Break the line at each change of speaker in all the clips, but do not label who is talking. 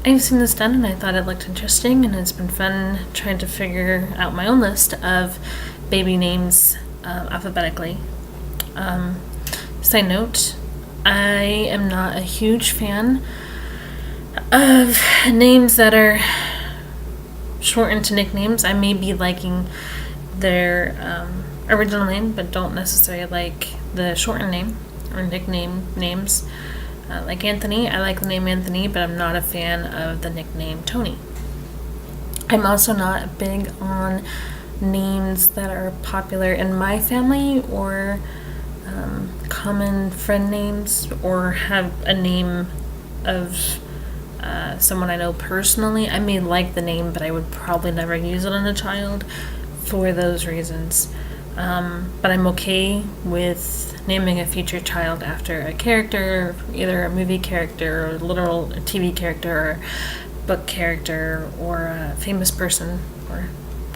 I've seen this done and I thought it looked interesting, and it's been fun trying to figure out my own list of baby names alphabetically. Um, Side note, I am not a huge fan of names that are shortened to nicknames. I may be liking their original name, but don't necessarily like the shortened name or nickname names. Like Anthony, I like the name Anthony, but I'm not a fan of the nickname Tony. I'm also not big on names that are popular in my family or common friend names, or have a name of someone I know personally. I may like the name, but I would probably never use it on a child for those reasons. But I'm okay with naming a future child after a character, either a movie character or a literal TV character or book character or a famous person or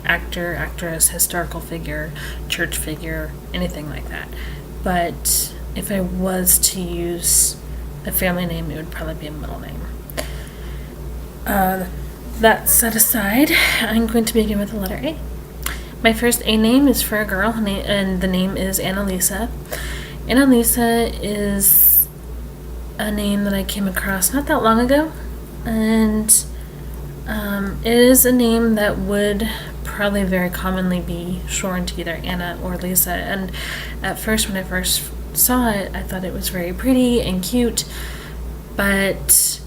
actor, actress, historical figure, church figure, anything like that. But if I was to use a family name, it would probably be a middle name. That set aside, I'm going to begin with the letter A. My first A name is for a girl, and the name is Annalisa. Annalisa is a name that I came across not that long ago, and it is a name that would probably very commonly be shortened to either Anna or Lisa. And at first, when I first saw it, I thought it was very pretty and cute, but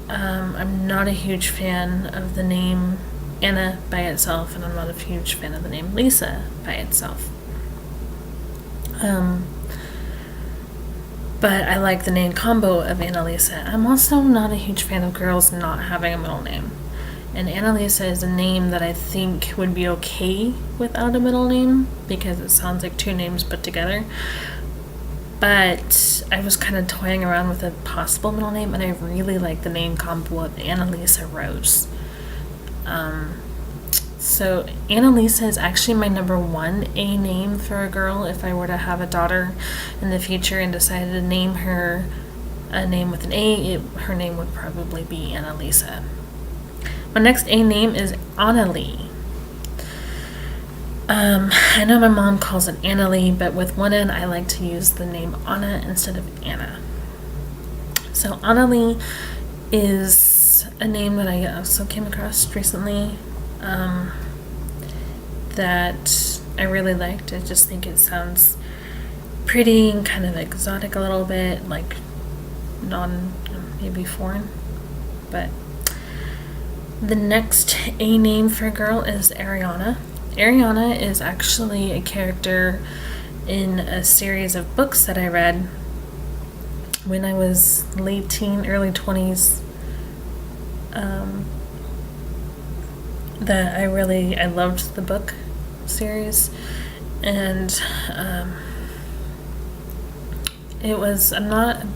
I'm not a huge fan of the name Anna by itself, and I'm not a huge fan of the name Lisa by itself. But I like the name combo of Annalisa. I'm also not a huge fan of girls not having a middle name. And Annalisa is a name that I think would be okay without a middle name because it sounds like two names put together. But I was kind of toying around with a possible middle name, and I really like the name combo of Annalisa Rose. So Annalisa is actually my number one A name for a girl if I were to have a daughter in the future and decided to name her a name with an A, her name would probably be Annalisa. My next A name is Annalie. I know my mom calls it Annalie, but with one N, I like to use the name Anna instead of Anna. So Annalie is a name that I also came across recently that I really liked. I just think it sounds pretty and kind of exotic a little bit, like maybe foreign. But the next A name for a girl is Ariana. Ariana is actually a character in a series of books that I read when I was late teen, early 20s. That I loved the book series, and I'm not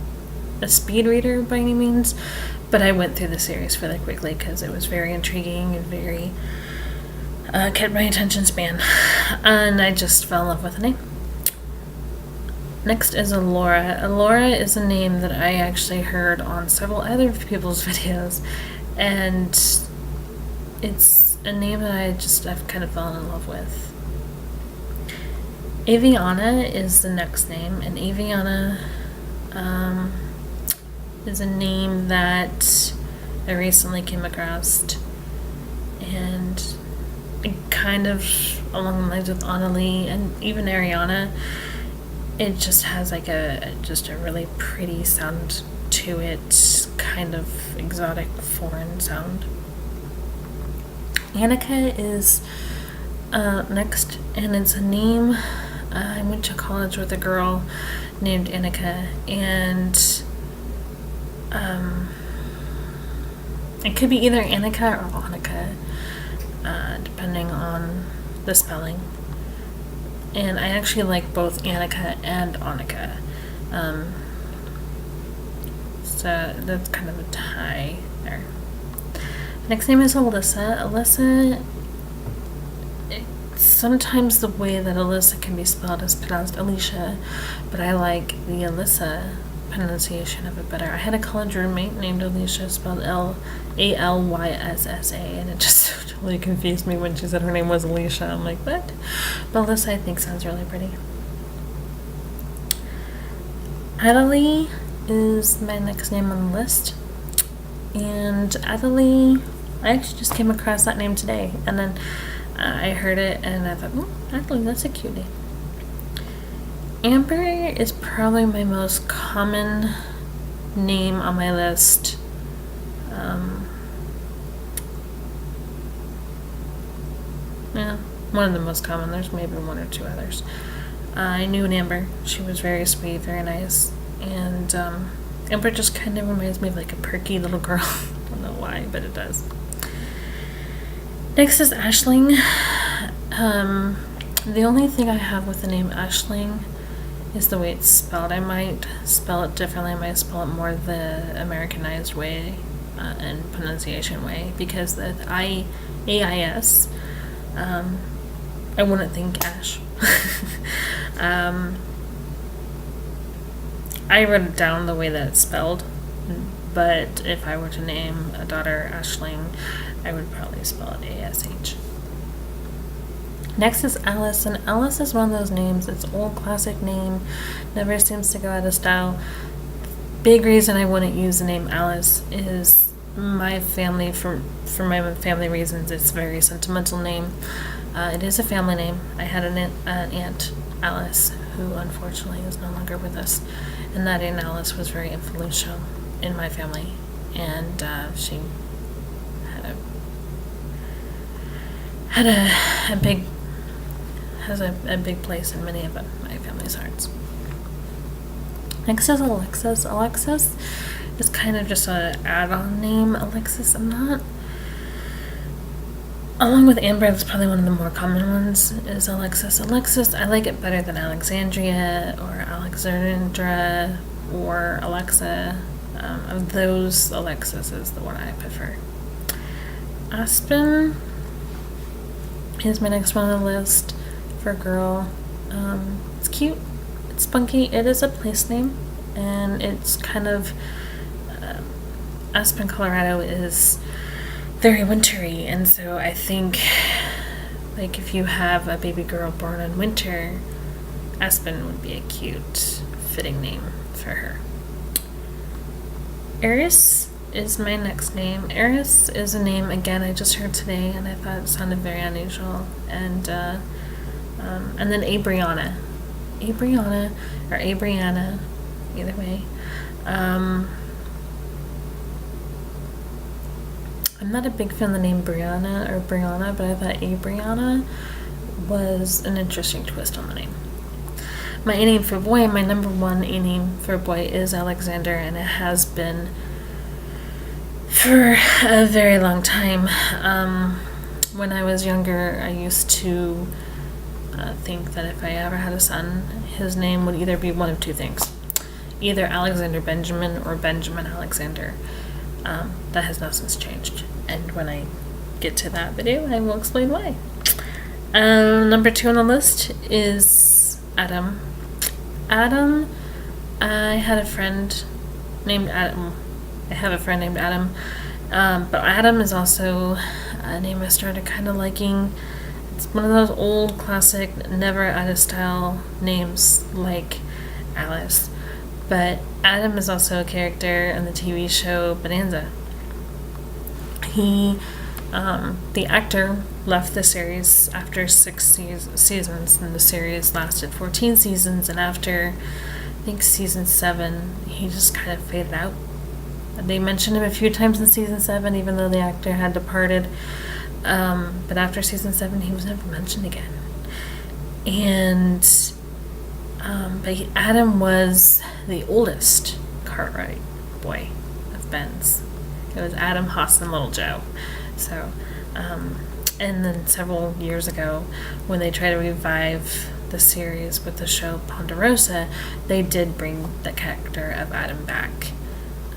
a speed reader by any means, but I went through the series fairly quickly because it was very intriguing and very kept my attention span, and I just fell in love with the name. Next is Alora. Alora is a name that I actually heard on several other people's videos, and it's a name that I've kind of fallen in love with. Aviana is the next name, and Aviana is a name that I recently came across, and kind of along the lines of Annalie and even Ariana, it just has like a really pretty sound to it, kind of exotic foreign sound. Annika is next, and it's a name. I went to college with a girl named Annika, and it could be either Annika or Annika, depending on the spelling. And I actually like both Annika and Annika. So that's kind of a tie there. Next name is Alyssa. Alyssa, sometimes the way that Alyssa can be spelled is pronounced Alicia, but I like the Alyssa pronunciation of it better. I had a college roommate named Alicia, spelled Alyssa, and it just totally confused me when she said her name was Alicia. I'm like, what? Melissa, I think, sounds really pretty. Adelie is my next name on the list. And Adelie, I actually just came across that name today. And then I heard it and I thought, Adelie, that's a cute name. Amber is probably my most common name on my list. Yeah, one of the most common. There's maybe one or two others. I knew an Amber. She was very sweet, very nice. And Amber just kind of reminds me of like a perky little girl. I don't know why, but it does. Next is Aisling. The only thing I have with the name Aisling is the way it's spelled. I might spell it differently. I might spell it more the Americanized way and pronunciation way, because the AIS, I wouldn't think Ash. I wrote it down the way that it's spelled, but if I were to name a daughter Aisling, I would probably spell it ASH. Next is Alice, and Alice is one of those names. It's an old classic name, never seems to go out of style. Big reason I wouldn't use the name Alice is my family, for my family reasons, it's a very sentimental name. It is a family name. I had an aunt, Alice, who unfortunately is no longer with us, and that Aunt Alice was very influential in my family, and she has a big place in many of my family's hearts. Next is Alexis. Alexis is kind of just an add-on name. Alexis, along with Amber, that's probably one of the more common ones, is Alexis. Alexis, I like it better than Alexandria or Alexandra or Alexa. Of those, Alexis is the one I prefer. Aspen is my next one on the list for a girl. It's cute, it's spunky, it is a place name, and it's kind of Aspen, Colorado is very wintry, and so I think like if you have a baby girl born in winter, Aspen would be a cute, fitting name for her. Eris is my next name. Eris is a name, again, I just heard today, and I thought it sounded very unusual. And then Abriana. Abriana, or Abriana, either way. I'm not a big fan of the name Brianna or Brianna, but I thought Abriana was an interesting twist on the name. My A name for a boy, my number one A name for a boy is Alexander, and it has been for a very long time. When I was younger, I used to think that if I ever had a son, his name would either be one of two things. Either Alexander Benjamin or Benjamin Alexander. That has now since changed. And when I get to that video, I will explain why. Number 2 on the list is Adam. Adam, I had a friend named Adam. I have a friend named Adam. But Adam is also a name I started kind of liking. It's one of those old classic, never out of style names like Alice. But Adam is also a character in the TV show Bonanza. The actor left the series after 6 seasons, and the series lasted 14 seasons, and after, I think, season 7, he just kind of faded out. They mentioned him a few times in season 7, even though the actor had departed, but after season 7, he was never mentioned again. And but Adam was the oldest Cartwright boy of Ben's. It was Adam, Haas, and Little Joe. So, and then several years ago, when they tried to revive the series with the show Ponderosa, they did bring the character of Adam back.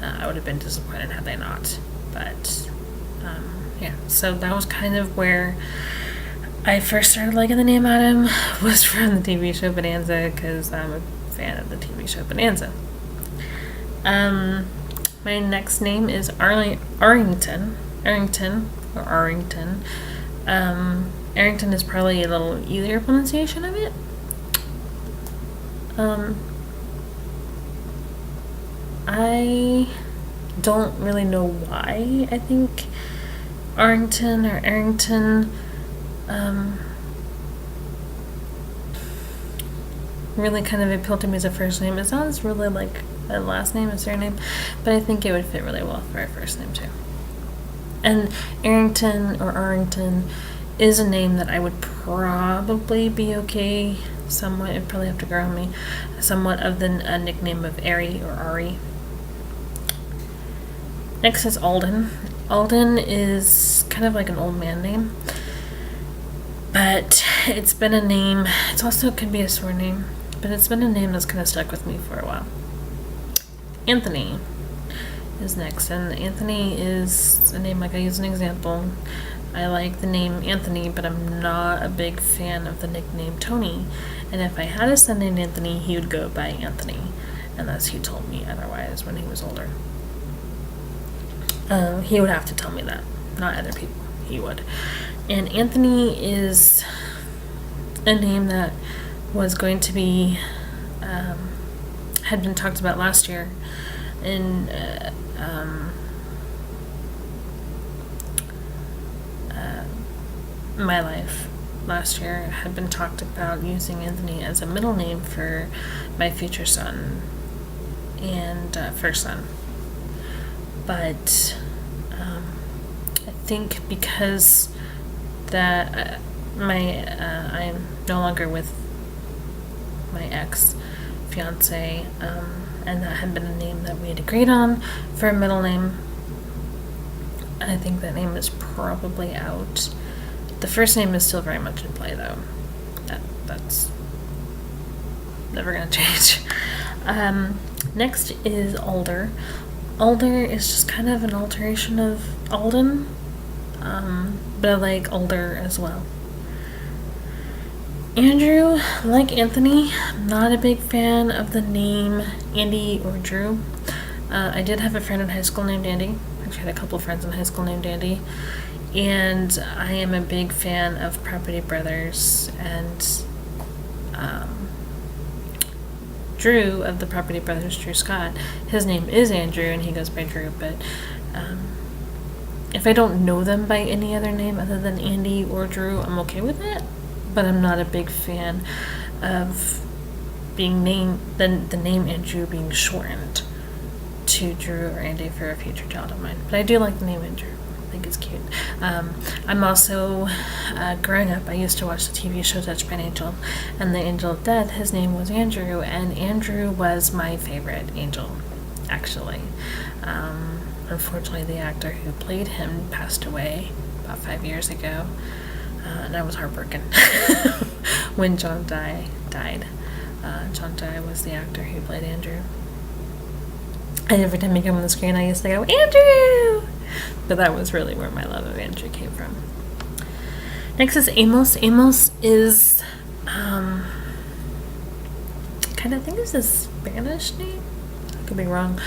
I would have been disappointed had they not. But, yeah, so that was kind of where I first started liking the name Adam, was from the TV show Bonanza, because I'm a fan of the TV show Bonanza. My next name is Arrington. Arrington or Arrington. Arrington is probably a little easier pronunciation of it. I don't really know why I think Arrington or Arrington really kind of appealed to me as a first name. It sounds really like a last name, a surname, but I think it would fit really well for a first name too. And Arrington or Arrington is a name that I would probably be okay somewhat, it'd probably have to grow on me, somewhat of the nickname of Ari or Ari. Next is Alden. Alden is kind of like an old man name, but it's been a name, it also could be a surname, but it's been a name that's kind of stuck with me for a while. Anthony is next, and Anthony is a name like I use an example. I like the name Anthony, but I'm not a big fan of the nickname Tony. And if I had a son named Anthony, he would go by Anthony, unless he told me otherwise when he was older. He would have to tell me that, not other people. He would. And Anthony is a name that was going to be, had been talked about last year in my life. Last year had been talked about using Anthony as a middle name for my future son and first son. But I think because that I'm no longer with my ex-fiance, and that had been a name that we had agreed on for a middle name. I think that name is probably out. The first name is still very much in play, though. That's never gonna change. Next is Alder. Alder is just kind of an alteration of Alden, but I like Alder as well. Andrew, like Anthony, I'm not a big fan of the name Andy or Drew. I did have a friend in high school named Andy. Actually, had a couple friends in high school named Andy. And I am a big fan of Property Brothers, and Drew of the Property Brothers, Drew Scott, his name is Andrew and he goes by Drew, but if I don't know them by any other name other than Andy or Drew, I'm okay with it, but I'm not a big fan of being named, the name Andrew being shortened to Drew or Andy for a future child of mine, but I do like the name Andrew. I think it's cute. I'm also, growing up, I used to watch the TV show Touched by an Angel, and the angel of death, his name was Andrew, and Andrew was my favorite angel, actually. Unfortunately, the actor who played him passed away about 5 years ago, and I was heartbroken when John died. John Dye was the actor who played Andrew. And every time he came on the screen, I used to go, Andrew! But that was really where my love of Andrew came from. Next is Amos. Amos is, kind of, I think it's a Spanish name. I could be wrong.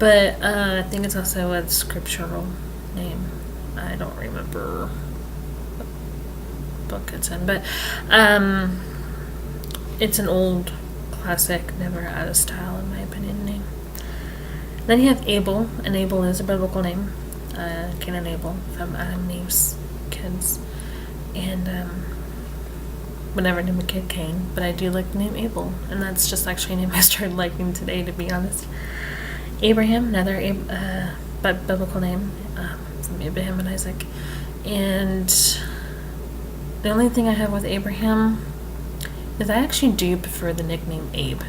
But I think it's also a scriptural name. I don't remember what book it's in. But it's an old, classic, never out of style, in my opinion, name. Then you have Abel, and Abel is a biblical name. Cain and Abel from Adam and Eve's kids. And would never name a kid Cain, but I do like the name Abel, and that's just actually a name I started liking today, to be honest. Abraham, another biblical name from Abraham and Isaac. And the only thing I have with Abraham is I actually do prefer the nickname Abe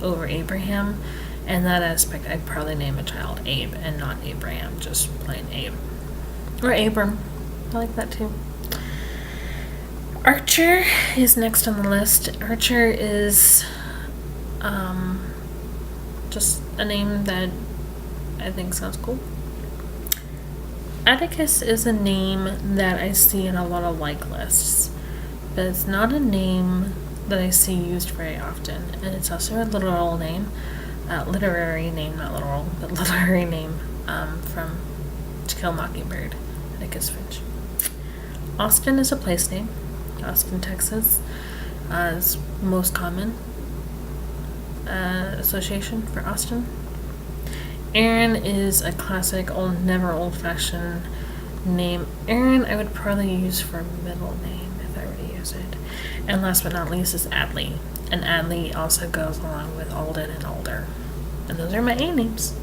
over Abraham. In that aspect, I'd probably name a child Abe and not Abraham, just plain Abe. Or Abram. I like that too. Archer is next on the list. Archer is just a name that I think sounds cool. Atticus is a name that I see in a lot of like lists, but it's not a name that I see used very often, and it's also a literal name. literary name, not literal, but literary name from To Kill a Mockingbird, Atticus Finch. Austin is a place name. Austin, Texas is most common association for Austin. Aaron is a classic, never old-fashioned name. Aaron I would probably use for a middle name if I were to use it. And last but not least is Adley. And Adley also goes along with Alden and Alder. And those are my A names.